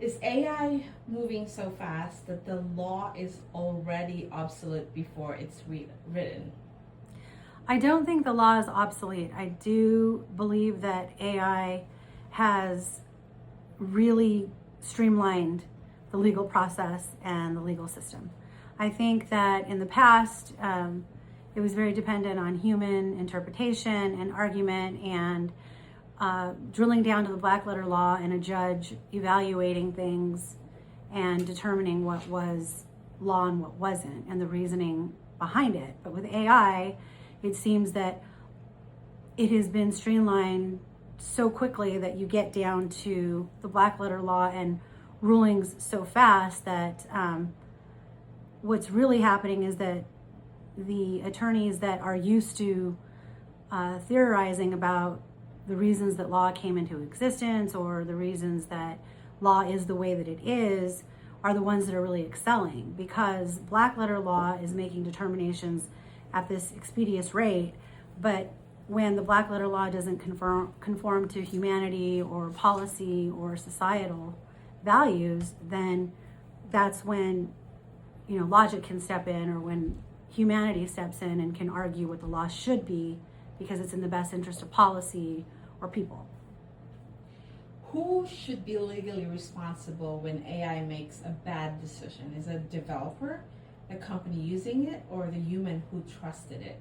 Is AI moving so fast that the law is already obsolete before it's written? I don't think the law is obsolete. I do believe that AI has really streamlined the legal process and the legal system. I think that in the past, it was very dependent on human interpretation and argument and drilling down to the black letter law and a judge evaluating things and determining what was law and what wasn't and the reasoning behind it. But with AI, it seems that it has been streamlined so quickly that you get down to the black letter law and rulings so fast that what's really happening is that the attorneys that are used to theorizing about the reasons that law came into existence or the reasons that law is the way that it is are the ones that are really excelling, because black letter law is making determinations at this expeditious rate, but when the black letter law doesn't conform to humanity or policy or societal values, then that's when logic can step in, or when humanity steps in and can argue what the law should be because it's in the best interest of policy or people. Who should be legally responsible when AI makes a bad decision? Is it a developer, the company using it, or the human who trusted it?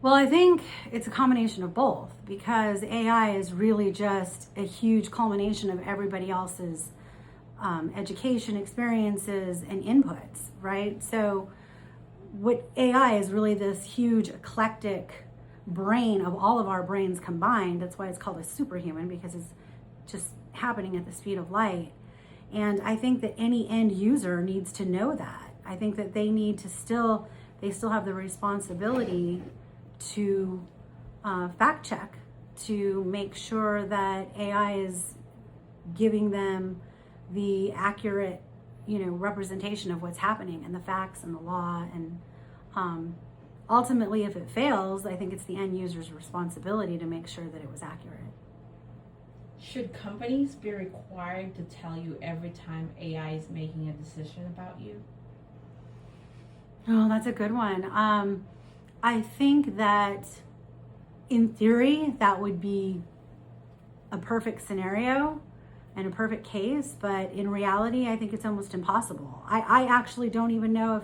Well, I think it's a combination of both, because AI is really just a huge culmination of everybody else's education, experiences, and inputs, right? So what AI is really this huge eclectic brain of all of our brains combined. That's why it's called a superhuman, because it's just happening at the speed of light. And I think that any end user needs to know that. I think that they still have the responsibility to fact check, to make sure that AI is giving them the accurate, representation of what's happening and the facts and the law. And ultimately, if it fails, I think it's the end user's responsibility to make sure that it was accurate. Should companies be required to tell you every time AI is making a decision about you? Oh, that's a good one. I think that in theory, that would be a perfect scenario and a perfect case, but in reality, I think it's almost impossible. I actually don't even know if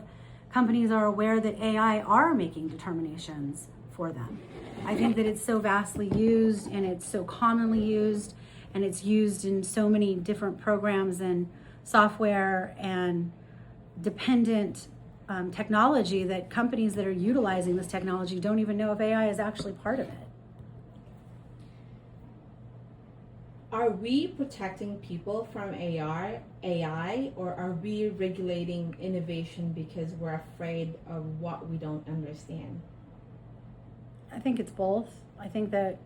companies are aware that AI are making determinations for them. I think that it's so vastly used and it's so commonly used, and it's used in so many different programs and software and dependent technology that companies that are utilizing this technology don't even know if AI is actually part of it. Are we protecting people from AI, or are we regulating innovation because we're afraid of what we don't understand? I think it's both. I think that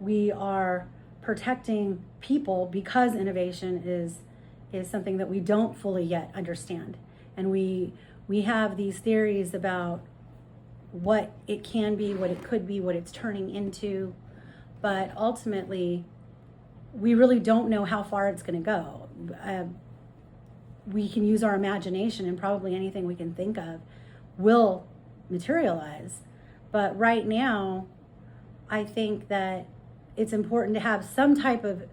we are protecting people because innovation is something that we don't fully yet understand. And we have these theories about what it can be, what it could be, what it's turning into, but ultimately, we really don't know how far it's going to go. We can use our imagination, and probably anything we can think of will materialize. But right now, I think that it's important to have some type of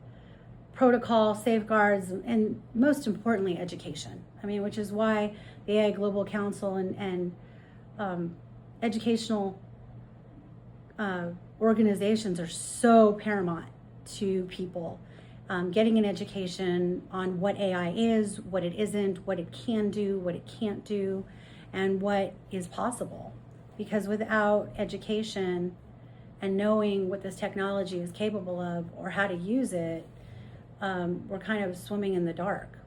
protocol, safeguards, and most importantly, education. Which is why the AI Global Council and educational organizations are so paramount to people. Getting an education on what AI is, what it isn't, what it can do, what it can't do, and what is possible. Because without education and knowing what this technology is capable of or how to use it, we're kind of swimming in the dark.